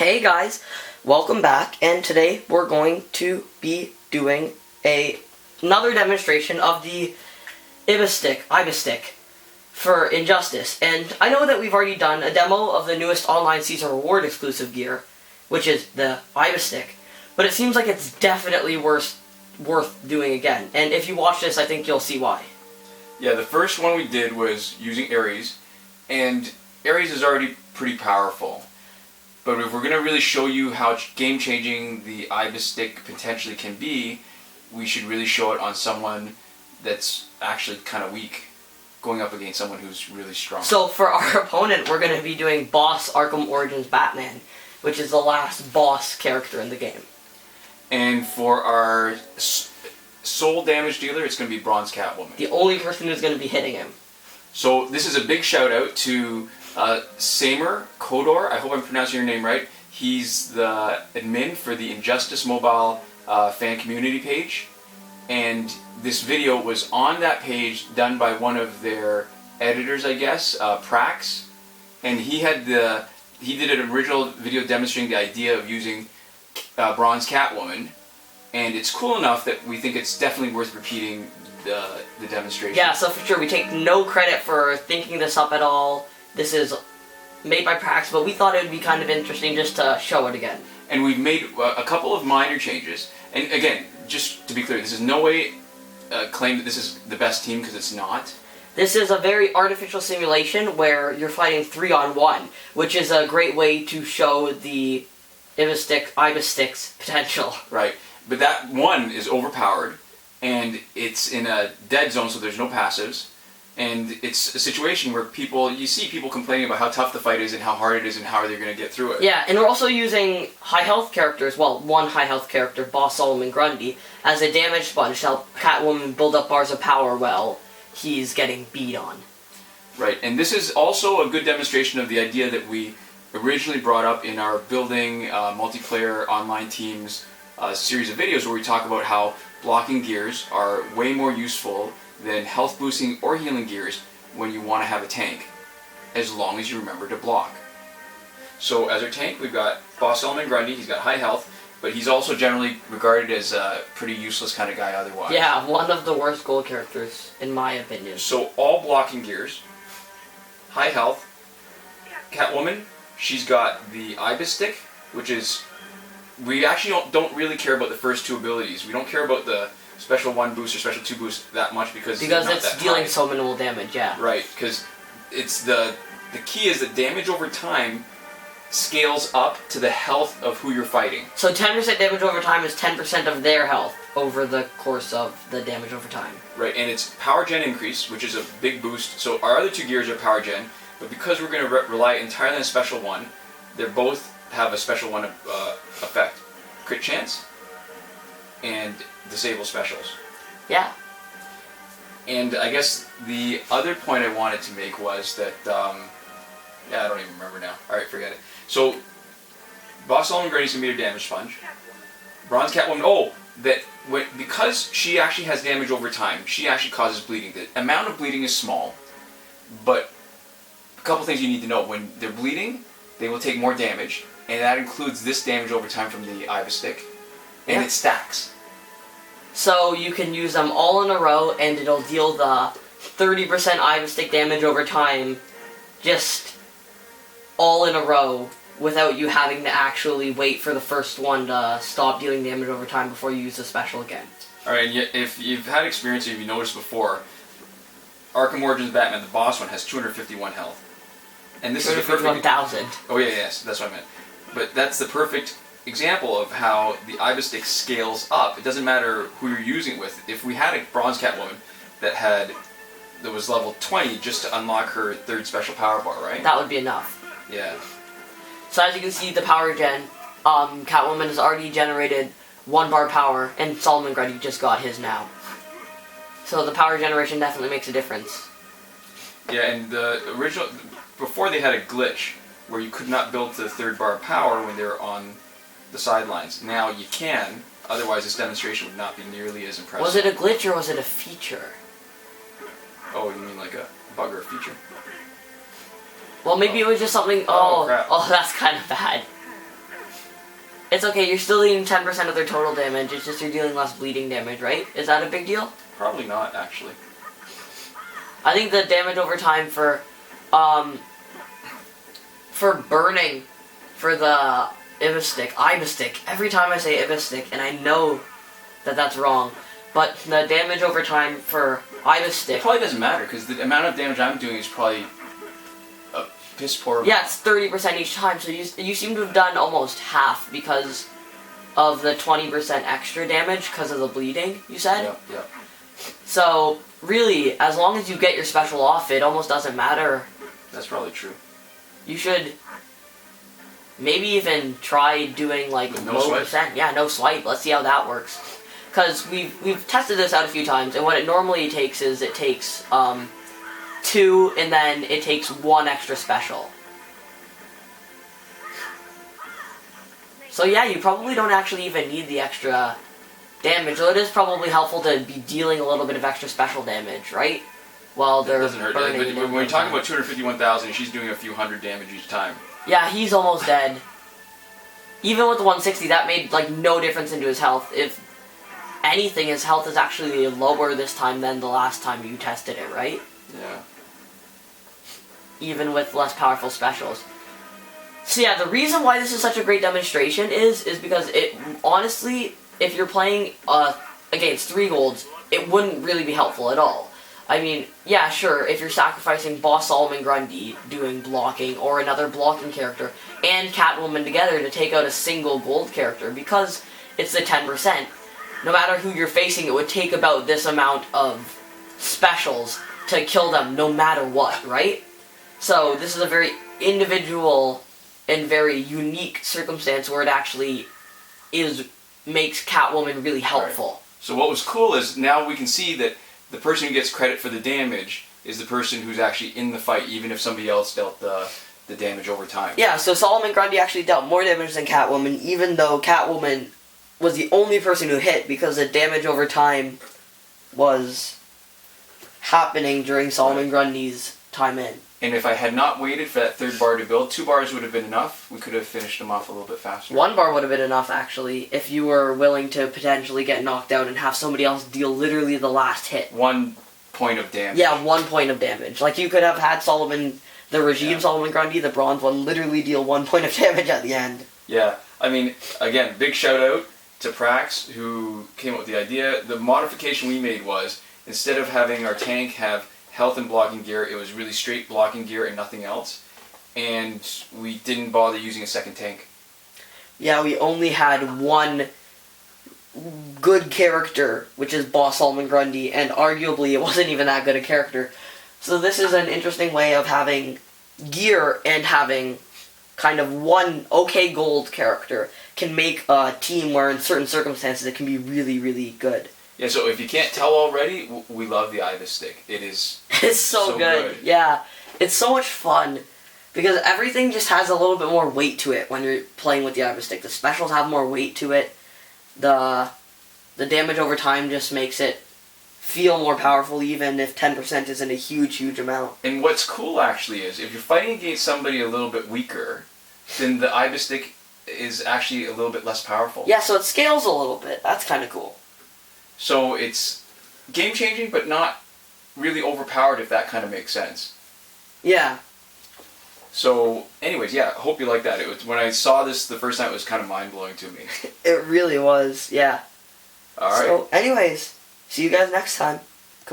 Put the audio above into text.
Hey guys, welcome back, and today we're going to be doing another demonstration of the Ibis Stick for Injustice. And I know that we've already done a demo of the newest online Caesar Reward exclusive gear, which is the Ibis Stick, but it seems like it's definitely worth doing again. And if you watch this, I think you'll see why. Yeah, the first one we did was using Ares, and Ares is already pretty powerful. But if we're going to really show you how game-changing the Ibis Stick potentially can be, we should really show it on someone that's actually kind of weak, going up against someone who's really strong. So for our opponent, we're going to be doing Boss Arkham Origins Batman, which is the last boss character in the game. And for our soul damage dealer, it's going to be Bronze Catwoman. The only person who's going to be hitting him. So this is a big shout out to Samer Kodor, I hope I'm pronouncing your name right. He's the admin for the Injustice Mobile fan community page, and this video was on that page done by one of their editors, I guess, Prax, and he did an original video demonstrating the idea of using Bronze Catwoman, and it's cool enough that we think it's definitely worth repeating the demonstration. Yeah, so for sure, we take no credit for thinking this up at all. This is made by Prax, but we thought it would be kind of interesting just to show it again. And we've made a couple of minor changes. And again, just to be clear, this is no way claim that this is the best team, because it's not. This is a very artificial simulation where you're fighting 3-on-1, which is a great way to show the Ibis Stick's potential. Right, but that one is overpowered, and it's in a dead zone, so there's no passives. And it's a situation where you see people complaining about how tough the fight is and how hard it is and how they're going to get through it. Yeah, and we're also using high health characters, well, one high health character, Boss Solomon Grundy, as a damage sponge to help Catwoman build up bars of power while he's getting beat on. Right, and this is also a good demonstration of the idea that we originally brought up in our building multiplayer online teams series of videos, where we talk about how blocking gears are way more useful than health boosting or healing gears when you want to have a tank, as long as you remember to block. So as our tank, we've got Boss Solomon Grundy. He's got high health, but he's also generally regarded as a pretty useless kind of guy otherwise. Yeah, one of the worst gold characters, in my opinion. So all blocking gears, high health. Catwoman, she's got the Ibis Stick, which is, we actually don't really care about the first two abilities. We don't care about the Special 1 boost or Special 2 boost that much because it's dealing so minimal damage, yeah. Right, because it's the key is that damage over time scales up to the health of who you're fighting. So 10% damage over time is 10% of their health over the course of the damage over time. Right, and it's power gen increase, which is a big boost. So our other two gears are power gen, but because we're going to rely entirely on Special 1, they both have a Special 1 effect. Crit chance and disable specials. Yeah. And I guess the other point I wanted to make was that, I don't even remember now. Alright, forget it. So, Boss Solomon Grundy's gonna be your damage sponge. Bronze Catwoman, because she actually has damage over time, she actually causes bleeding. The amount of bleeding is small, but a couple things you need to know. When they're bleeding, they will take more damage, and that includes this damage over time from the Ibis Stick, and it stacks. So you can use them all in a row, and it'll deal the 30% Ibis Stick damage over time, just all in a row, without you having to actually wait for the first one to stop dealing damage over time before you use the special again. Alright, and if you've had experience, if you noticed before, Arkham Origins Batman, the boss one, has 251 health. And this is a perfect... 1,000. Oh yeah, yes, that's what I meant. But that's the perfect example of how the Ibis Stick scales up. It doesn't matter who you're using it with. If we had a Bronze Catwoman that was level 20 just to unlock her third special power bar, right? That would be enough. Yeah. So as you can see, the power gen, Catwoman has already generated 1 bar power, and Solomon Grundy just got his now. So the power generation definitely makes a difference. Yeah, and the original, before they had a glitch where you could not build to the third bar of power when they were on the sidelines. Now you can, otherwise this demonstration would not be nearly as impressive. Was it a glitch or was it a feature? Oh, you mean like a bug or a feature? Well, maybe it was just something. Oh, crap. Oh, that's kind of bad. It's okay, you're still dealing 10% of their total damage, it's just you're dealing less bleeding damage, right? Is that a big deal? Probably not, actually. I think the damage over time for burning, for the Ibistic, every time I say Ibistic, and I know that that's wrong, but the damage over time for It Ibistic, probably doesn't matter, because the amount of damage I'm doing is probably a piss poor. yeah, it's 30% each time, so you seem to have done almost half because of the 20% extra damage because of the bleeding, you said? Yep, yep. So, really, as long as you get your special off, it almost doesn't matter. That's probably true. You should maybe even try doing like With no low swipe? percent. Yeah, no swipe. Let's see how that works. Because we've tested this out a few times, and what it normally takes is it takes 2, and then it takes 1 extra special. So yeah, you probably don't actually even need the extra damage, though it is probably helpful to be dealing a little bit of extra special damage, right? While It they're doesn't hurt. burning. But and when you're everything. talking about 251,000, she's doing a few hundred damage each time. Yeah, he's almost dead. Even with the 160, that made like no difference into his health. If anything, his health is actually lower this time than the last time you tested it, right? Yeah. Even with less powerful specials. So yeah, the reason why this is such a great demonstration is because it, honestly, if you're playing against 3 golds, it wouldn't really be helpful at all. I mean, yeah, sure, if you're sacrificing Boss Solomon Grundy doing blocking, or another blocking character, and Catwoman together to take out a single gold character, because it's the 10%, no matter who you're facing, it would take about this amount of specials to kill them no matter what, right? So this is a very individual and very unique circumstance where it actually makes Catwoman really helpful. So what was cool is now we can see that the person who gets credit for the damage is the person who's actually in the fight, even if somebody else dealt the damage over time. Yeah, so Solomon Grundy actually dealt more damage than Catwoman, even though Catwoman was the only person who hit, because the damage over time was happening during Solomon Grundy's time in. And if I had not waited for that 3rd bar to build, 2 bars would have been enough. We could have finished them off a little bit faster. 1 bar would have been enough, actually, if you were willing to potentially get knocked out and have somebody else deal literally the last hit. 1 point of damage. Yeah, 1 point of damage. Like, you could have had the Regime Yeah. Solomon Grundy, the bronze one, literally deal 1 point of damage at the end. Yeah. I mean, again, big shout out to Prax, who came up with the idea. The modification we made was, instead of having our tank have health and blocking gear, it was really straight blocking gear and nothing else. And we didn't bother using a second tank. Yeah, we only had 1 good character, which is Boss Solomon Grundy, and arguably it wasn't even that good a character. So this is an interesting way of having gear and having kind of 1 okay gold character can make a team where in certain circumstances it can be really, really good. Yeah, so if you can't tell already, we love the Ibis stick. It is It's so good. good. Yeah. It's so much fun. Because everything just has a little bit more weight to it when you're playing with the Ibis stick. The specials have more weight to it. The damage over time just makes it feel more powerful, even if 10% isn't a huge, huge amount. And what's cool actually is, if you're fighting against somebody a little bit weaker, then the Ibis stick is actually a little bit less powerful. Yeah, so it scales a little bit. That's kind of cool. So it's game changing, but not really overpowered, if that kind of makes sense. Yeah. So, anyways, yeah, I hope you like that. It was, when I saw this the first time, it was kind of mind blowing to me. It really was, yeah. All right. So, anyways, see you guys next time.